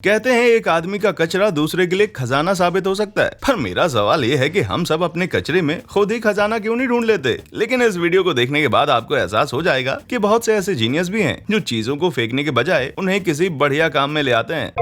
कहते हैं एक आदमी का कचरा दूसरे के लिए खजाना साबित हो सकता है, पर मेरा सवाल ये है कि हम सब अपने कचरे में खुद ही खजाना क्यों नहीं ढूंढ लेते। लेकिन इस वीडियो को देखने के बाद आपको एहसास हो जाएगा कि बहुत से ऐसे जीनियस भी हैं जो चीजों को फेंकने के बजाय उन्हें किसी बढ़िया काम में ले आते हैं।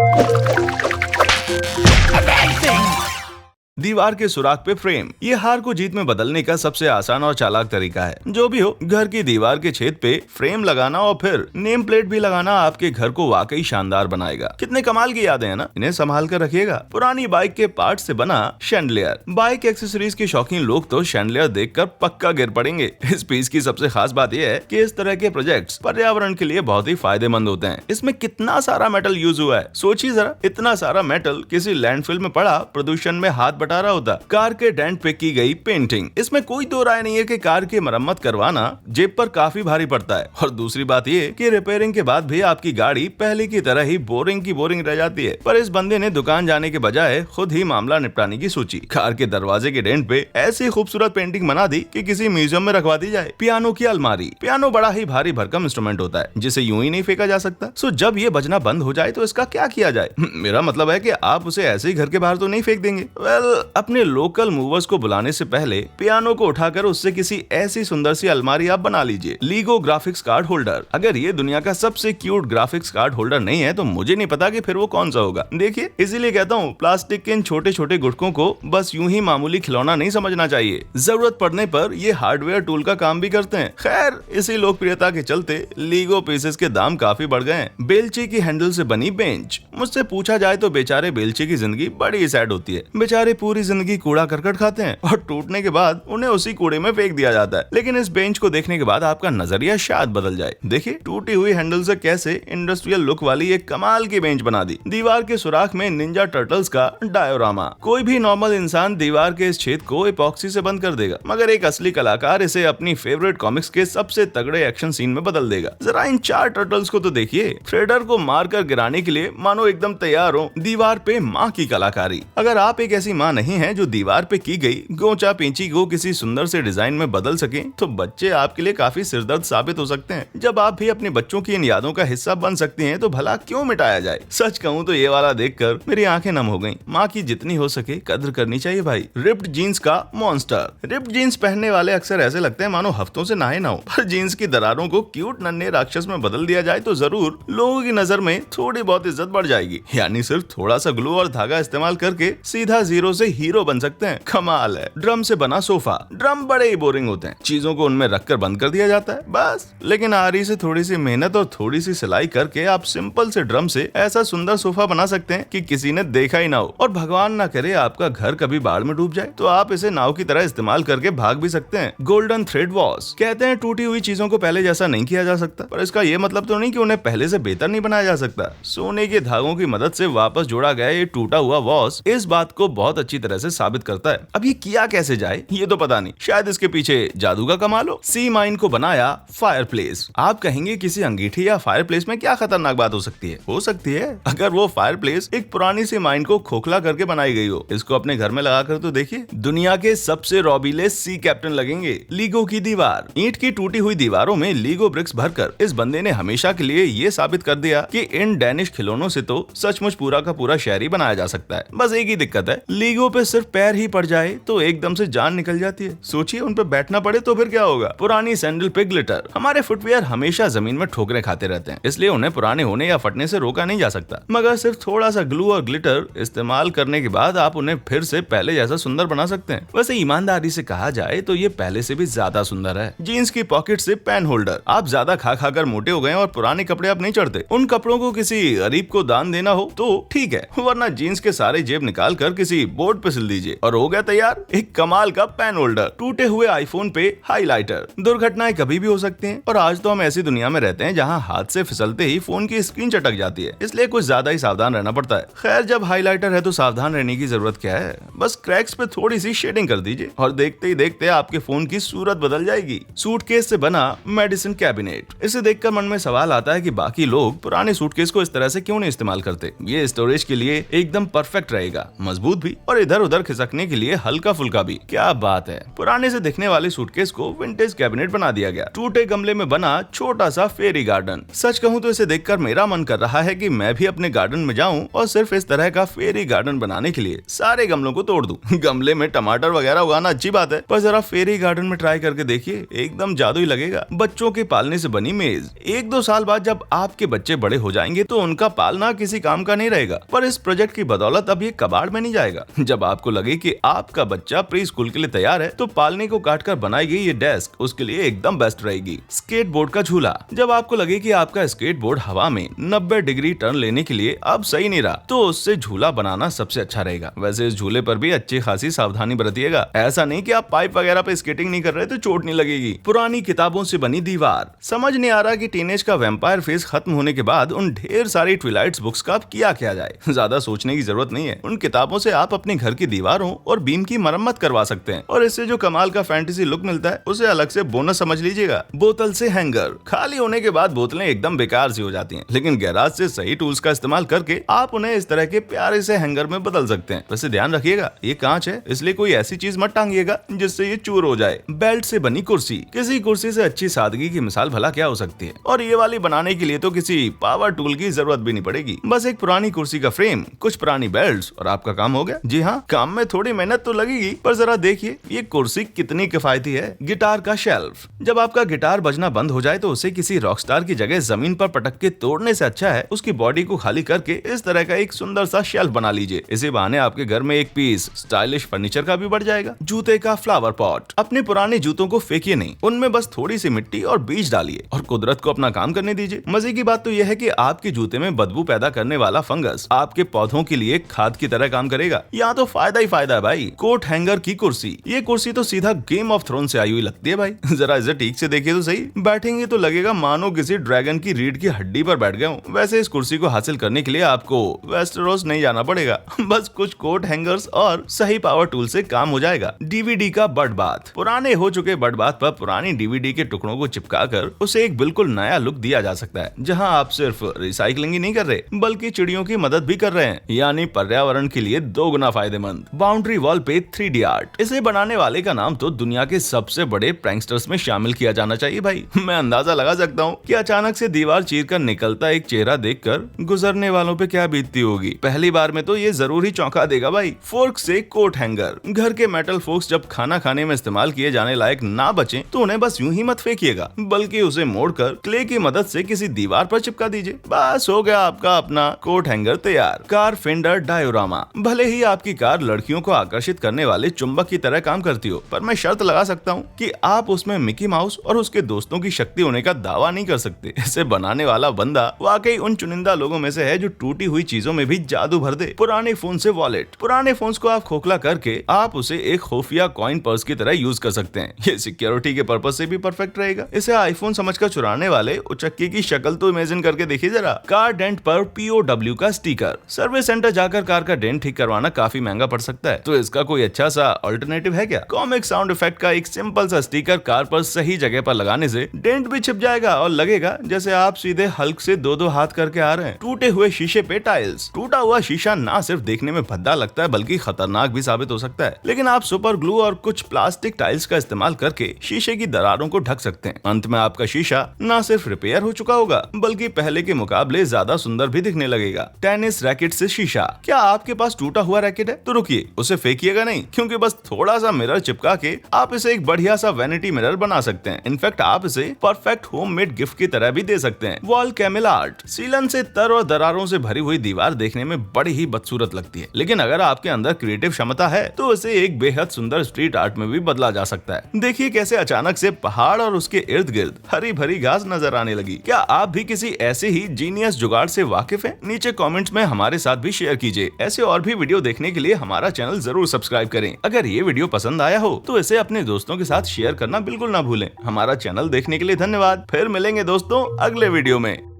दीवार के सुराख पे फ्रेम, ये हार को जीत में बदलने का सबसे आसान और चालाक तरीका है। जो भी हो, घर की दीवार के छेद पे फ्रेम लगाना और फिर नेम प्लेट भी लगाना आपके घर को वाकई शानदार बनाएगा। कितने कमाल की यादें हैं ना, इन्हें संभाल कर रखिएगा। पुरानी बाइक के पार्ट से बना शैंडलियर, बाइक एक्सेसरीज के शौकीन लोग तो शैंडलियर देखकर पक्का गिर पड़ेंगे। इस पीस की सबसे खास बात यह है कि इस तरह के प्रोजेक्ट्स पर्यावरण के लिए बहुत ही फायदेमंद होते हैं। इसमें कितना सारा मेटल यूज हुआ है, सोचिए जरा। इतना सारा मेटल किसी लैंडफिल में पड़ा प्रदूषण में हाथ बटा होता। कार के डेंट पे की गई पेंटिंग, इसमें कोई दो राय नहीं है कि कार की मरम्मत करवाना जेब पर काफी भारी पड़ता है। और दूसरी बात ये कि रिपेयरिंग के बाद भी आपकी गाड़ी पहले की तरह ही बोरिंग की बोरिंग रह जाती है। पर इस बंदे ने दुकान जाने के बजाय खुद ही मामला निपटाने की सोची। कार के दरवाजे के डेंट पे ऐसी खूबसूरत पेंटिंग बना दी कि किसी म्यूजियम में रखवा दी जाए। पियानो की अलमारी, पियानो बड़ा ही भारी भरकम इंस्ट्रूमेंट होता है जिसे यूं ही नहीं फेंका जा सकता। सो जब ये बजना बंद हो जाए तो इसका क्या किया जाए? मेरा मतलब है कि आप उसे ऐसे ही घर के बाहर तो नहीं फेंक देंगे। अपने लोकल मूवर्स को बुलाने से पहले पियानो को उठाकर उससे किसी ऐसी सुंदर सी अलमारी आप बना लीजिए। लीगो ग्राफिक्स कार्ड होल्डर, अगर ये दुनिया का सबसे क्यूट ग्राफिक्स कार्ड होल्डर नहीं है तो मुझे नहीं पता कि फिर वो कौन सा होगा। देखिए, इसीलिए कहता हूँ प्लास्टिक के इन छोटे छोटे गुटकों को बस यूं ही मामूली खिलौना नहीं समझना चाहिए। जरूरत पड़ने पर ये हार्डवेयर टूल का काम भी करते हैं। खैर, इसी लोकप्रियता के चलते लीगो पीसेस के दाम काफी बढ़ गए हैं। बेलची की हैंडल से बनी बेंच, मुझसे पूछा जाए तो बेचारे बेलची की जिंदगी बड़ी सैड होती है। बेचारे पूरी जिंदगी कूड़ा करकट खाते हैं और टूटने के बाद उन्हें उसी कूड़े में फेंक दिया जाता है। लेकिन इस बेंच को देखने के बाद आपका नजरिया शायद बदल जाए। देखिए, टूटी हुई हैंडल से कैसे इंडस्ट्रियल लुक वाली एक कमाल की बेंच बना दी। दीवार के सुराख में निंजा टर्टल्स का डायोरामा। कोई भी नॉर्मल इंसान दीवार के इस छेद को एपॉक्सी से बंद कर देगा, मगर एक असली कलाकार इसे अपनी फेवरेट कॉमिक्स के सबसे तगड़े एक्शन सीन में बदल देगा। जरा इन चार टर्टल्स को तो देखिए, थ्रेडर को मारकर गिराने के लिए मानो एकदम तैयार हो। दीवार पे माँ की कलाकारी। अगर आप एक ऐसी माँ नहीं है जो दीवार पे की गई गोचा पेंची को किसी सुंदर से डिजाइन में बदल सके, तो बच्चे आपके लिए काफी सिरदर्द साबित हो सकते हैं। जब आप भी अपने बच्चों की इन यादों का हिस्सा बन सकते हैं तो भला क्यों मिटाया जाए। सच कहूँ तो ये वाला देखकर मेरी आंखें नम हो गईं। माँ की जितनी हो सके कद्र करनी चाहिए भाई। रिप्ड जीन्स का मॉन्स्टर। रिप्ड जीन्स पहनने वाले अक्सर ऐसे लगते हैं मानो हफ्तों से नहाए ना हो। पर जीन्स की दरारों को क्यूट नन्हे राक्षस में बदल दिया जाए तो जरूर लोगों की नजर में थोड़ी बहुत इज्जत बढ़ जाएगी। यानी सिर्फ थोड़ा सा ग्लू और धागा इस्तेमाल करके सीधा जीरो से हीरो बन सकते हैं। कमाल है। ड्रम से बना सोफा। ड्रम बड़े ही बोरिंग होते हैं, चीजों को उनमें रखकर बंद कर दिया जाता है बस। लेकिन आरी से थोड़ी सी मेहनत और थोड़ी सी सिलाई करके आप सिंपल से ड्रम से ऐसा सुंदर सोफा बना सकते हैं कि किसी ने देखा ही ना हो। और भगवान ना करे आपका घर कभी बाढ़ में डूब जाए तो आप इसे नाव की तरह इस्तेमाल करके भाग भी सकते हैं। Golden thread wash. कहते हैं टूटी हुई चीजों को पहले जैसा नहीं किया जा सकता, पर इसका ये मतलब तो नहीं कि उन्हें पहले से बेहतर नहीं बनाया जा सकता। सोने के धागों की मदद से वापस जोड़ा गया ये टूटा हुआ वॉश इस बात को बहुत अच्छी तरह से साबित करता है। अब ये किया कैसे जाए ये तो पता नहीं, शायद इसके पीछे जादू का कमाल हो। सी माइन को बनाया फायरप्लेस। आप कहेंगे किसी अंगीठी या फायरप्लेस में क्या खतरनाक बात हो सकती है? हो सकती है अगर वो फायरप्लेस एक पुरानी सी माइन को खोखला करके बनाई गई हो। इसको अपने घर में लगाकर तो देखिए, दुनिया के सबसे रॉबीले सी कैप्टन लगेंगे। लीगो की दीवार। ईंट की टूटी हुई दीवारों में लीगो ब्रिक्स भरकर इस बंदे ने हमेशा के लिए ये साबित कर दिया कि इन डैनिश खिलौनों से तो सचमुच पूरा का पूरा शहर ही बनाया जा सकता है। बस एक ही दिक्कत है, लीगो पे सिर्फ पैर ही पड़ जाए तो एकदम से जान निकल जाती है। सोचिए उन पे बैठना पड़े तो फिर क्या होगा। पुरानी सैंडल पे ग्लिटर। हमारे फुटवियर हमेशा जमीन में ठोकरें खाते रहते हैं, इसलिए उन्हें पुराने होने या फटने से रोका नहीं जा सकता। मगर सिर्फ थोड़ा सा ग्लू और ग्लिटर इस्तेमाल करने के बाद आप उन्हें फिर से पहले जैसा सुंदर बना सकते हैं। वैसे ईमानदारी से कहा जाए तो ये पहले से भी ज्यादा सुंदर है। जीन्स की पॉकेट से पेन होल्डर। आप ज्यादा खा खाकर मोटे हो गए और पुराने कपड़े आप नहीं चढ़ते, उन कपड़ों को किसी गरीब को दान देना हो तो ठीक है, वरना जीन्स के सारे जेब निकाल कर किसी बोर्ड पे सिल दीजिए और हो गया तैयार एक कमाल का पेन होल्डर। टूटे हुए आईफोन पे हाइलाइटर। दुर्घटनाएं कभी भी हो सकती हैं और आज तो हम ऐसी दुनिया में रहते हैं जहां हाथ से फिसलते ही फोन की स्क्रीन चटक जाती है, इसलिए कुछ ज्यादा ही सावधान रहना पड़ता है। खैर, जब हाइलाइटर है तो सावधान रहने की जरूरत क्या है, बस क्रैक्स पे थोड़ी सी शेडिंग कर दीजिए और देखते ही देखते आपके फोन की सूरत बदल जाएगी। सूटकेस से बना मेडिसिन कैबिनेट। इसे देखकर मन में सवाल आता है कि बाकी लोग पुराने सूटकेस को इस तरह से क्यों नहीं इस्तेमाल करते। ये स्टोरेज के लिए एकदम परफेक्ट रहेगा, मजबूत भी और और इधर उधर खिसकने के लिए हल्का फुल्का भी। क्या बात है। पुराने से दिखने वाले सूटकेस को विंटेज कैबिनेट बना दिया गया। टूटे गमले में बना छोटा सा फेरी गार्डन। सच कहूँ तो इसे देखकर मेरा मन कर रहा है कि मैं भी अपने गार्डन में जाऊं और सिर्फ इस तरह का फेरी गार्डन बनाने के लिए सारे गमलों को तोड़ दूं। गमले में टमाटर वगैरह उगाना अच्छी बात है, पर जरा फेरी गार्डन में ट्राई करके देखिए, एकदम जादू ही लगेगा। बच्चों के पालने से बनी मेज। 1-2 साल बाद जब आपके बच्चे बड़े हो जाएंगे तो उनका पालना किसी काम का नहीं रहेगा, पर इस प्रोजेक्ट की बदौलत अब ये कबाड़ में नहीं जाएगा। जब आपको लगे कि आपका बच्चा प्री स्कूल के लिए तैयार है तो पालने को काटकर बनाई गई ये डेस्क उसके लिए एकदम बेस्ट रहेगी। स्केट बोर्ड का झूला। जब आपको लगे कि आपका स्केट बोर्ड हवा में 90 डिग्री टर्न लेने के लिए अब सही नहीं रहा तो उससे झूला बनाना सबसे अच्छा रहेगा। वैसे इस झूले पर भी अच्छी खासी सावधानी बरतिएगा। ऐसा नहीं कि आप पाइप वगैरह पे स्केटिंग नहीं कर रहे तो चोट नहीं लगेगी। पुरानी किताबों से बनी दीवार। समझ नहीं आ रहा कि टीनेज का वैम्पायर फेज खत्म होने के बाद उन ढेर सारी ट्विलाइट्स बुक्स का अब किया जाए। ज्यादा सोचने की जरूरत नहीं है। उन किताबों से आप अपने घर की दीवारों और बीम की मरम्मत करवा सकते हैं और इससे जो कमाल का फैंटेसी लुक मिलता है उसे अलग से बोनस समझ लीजिएगा। बोतल से हैंगर। खाली होने के बाद बोतलें एकदम बेकार सी हो जाती हैं, लेकिन गैराज से सही टूल्स का इस्तेमाल करके आप उन्हें इस तरह के प्यारे से हैंगर में बदल सकते हैं। वैसे ध्यान रखिएगा ये कांच है, इसलिए कोई ऐसी चीज मत टांगिएगा जिससे ये चूर हो जाए। बेल्ट से बनी कुर्सी। किसी कुर्सी से अच्छी सादगी की मिसाल भला क्या हो सकती है, और ये वाली बनाने के लिए तो किसी पावर टूल की जरूरत भी नहीं पड़ेगी। बस एक पुरानी कुर्सी का फ्रेम, कुछ पुरानी बेल्ट्स और आपका काम हो गया। जी हाँ, काम में थोड़ी मेहनत तो लगेगी, पर जरा देखिए ये कुर्सी कितनी किफायती है। गिटार का शेल्फ। जब आपका गिटार बजना बंद हो जाए तो उसे किसी रॉकस्टार की जगह जमीन पर पटक के तोड़ने से अच्छा है उसकी बॉडी को खाली करके इस तरह का एक सुंदर सा शेल्फ बना लीजिए। इसी बहाने आपके घर में एक पीस स्टाइलिश फर्नीचर का भी बढ़ जाएगा। जूते का फ्लावर पॉट। अपने पुराने जूतों को फेंकिए नहीं, उनमें बस थोड़ी सी मिट्टी और बीज डालिए और कुदरत को अपना काम करने दीजिए। मजे की बात तो यह है कि आपके जूते में बदबू पैदा करने वाला फंगस आपके पौधों के लिए खाद की तरह काम करेगा। यहाँ तो फायदा ही फायदा है भाई। कोट हैंगर की कुर्सी। ये कुर्सी तो सीधा गेम ऑफ थ्रोन से आई हुई लगती है भाई। जरा इसे ठीक से देखिए तो सही। बैठेंगे तो लगेगा मानो किसी ड्रैगन की रीढ़ की हड्डी पर बैठ गए हो। वैसे इस कुर्सी को हासिल करने के लिए आपको वेस्टरोस नहीं जाना पड़ेगा। बस कुछ कोट हैंगर्स और सही पावर टूल से काम हो जाएगा। डीवीडी का बड बाथ। पुराने हो चुके बड बाथ पर पुरानी डीवीडी के टुकड़ों को चिपकाकर उसे एक बिल्कुल नया लुक दिया जा सकता है, जहां आप सिर्फ रिसाइकलिंग ही नहीं कर रहे बल्कि चिड़ियों की मदद भी कर रहे हैं, यानी पर्यावरण के लिए 2 गुना फायदेमंद। बाउंड्री वॉल पे 3D आर्ट। इसे बनाने वाले का नाम तो दुनिया के सबसे बड़े प्रैंकस्टर्स में शामिल किया जाना चाहिए भाई। मैं अंदाजा लगा सकता हूँ कि अचानक से दीवार चीरकर निकलता एक चेहरा देखकर गुजरने वालों पे क्या बीतती होगी। पहली बार में तो ये जरूर ही चौंका देगा भाई। फोर्क से कोट हैंगर। घर के मेटल फोर्क्स जब खाना खाने में इस्तेमाल किए जाने लायक ना बचे तो उन्हें बस यूं ही मत फेंकिएगा, बल्कि उसे मोड़कर क्ले की मदद से किसी दीवार पर चिपका दीजिए। बस हो गया आपका अपना कोट हैंगर तैयार। Car fender diorama. भले ही आपकी कार लड़कियों को आकर्षित करने वाले चुंबक की तरह काम करती हो, पर मैं शर्त लगा सकता हूँ कि आप उसमें मिकी माउस और उसके दोस्तों की शक्ति होने का दावा नहीं कर सकते। इसे बनाने वाला बंदा वाकई उन चुनिंदा लोगों में से है जो टूटी हुई चीजों में भी जादू भर दे। पुराने फोन से वॉलेट। पुराने फोन्स को आप खोखला करके आप उसे एक खुफिया कॉइन पर्स की तरह यूज कर सकते हैं। ये सिक्योरिटी के पर्पज से भी परफेक्ट रहेगा। इसे आईफोन समझकर चुराने वाले उचक्की की शक्ल तो इमेजिन करके देखिए जरा। कार डेंट पर POW का स्टिकर। सर्विस सेंटर जाकर कार का डेंट ठीक करवाना काफी महंगा पड़ सकता है, तो इसका कोई अच्छा सा अल्टरनेटिव है क्या? कॉमिक साउंड इफेक्ट का एक सिंपल सा स्टिकर कार पर सही जगह पर लगाने से डेंट भी छिप जाएगा और लगेगा जैसे आप सीधे हल्क से 2-2 हाथ करके आ रहे हैं। टूटे हुए शीशे पे टाइल्स। टूटा हुआ शीशा ना सिर्फ देखने में भद्दा लगता है बल्कि खतरनाक भी साबित हो सकता है, लेकिन आप सुपर ग्लू और कुछ प्लास्टिक टाइल्स का इस्तेमाल करके शीशे की दरारों को ढक सकते हैं। अंत में आपका शीशा ना सिर्फ रिपेयर हो चुका होगा बल्कि पहले के मुकाबले ज्यादा सुंदर भी दिखने लगेगा। टेनिस रैकेट से शीशा। क्या आपके पास टूटा हुआ रैकेट है तो रुकिए, उसे फेंकिएगा नहीं, क्योंकि बस थोड़ा सा मिरर चिपका के आप इसे एक बढ़िया सा वैनिटी मिरर बना सकते हैं। इनफैक्ट आप इसे परफेक्ट होममेड गिफ्ट की तरह भी दे सकते हैं। Wall camel art. सीलन से तर और दरारों से भरी हुई दीवार देखने में बड़ी ही बदसूरत लगती है, लेकिन अगर आपके अंदर क्रिएटिव क्षमता है तो इसे एक बेहद सुंदर स्ट्रीट आर्ट में भी बदला जा सकता है। देखिए कैसे अचानक से पहाड़ और उसके इर्द गिर्द हरी भरी घास नजर आने लगी। क्या आप भी किसी ऐसे ही जीनियस जुगाड़ से वाकिफ हैं? नीचे कमेंट्स में हमारे साथ भी शेयर कीजिए। ऐसे और भी वीडियो देखने के लिए हमारा चैनल जरूर सब्सक्राइब करें। अगर ये वीडियो पसंद आया हो तो इसे अपने दोस्तों के साथ शेयर करना बिल्कुल ना भूलें। हमारा चैनल देखने के लिए धन्यवाद। फिर मिलेंगे दोस्तों अगले वीडियो में।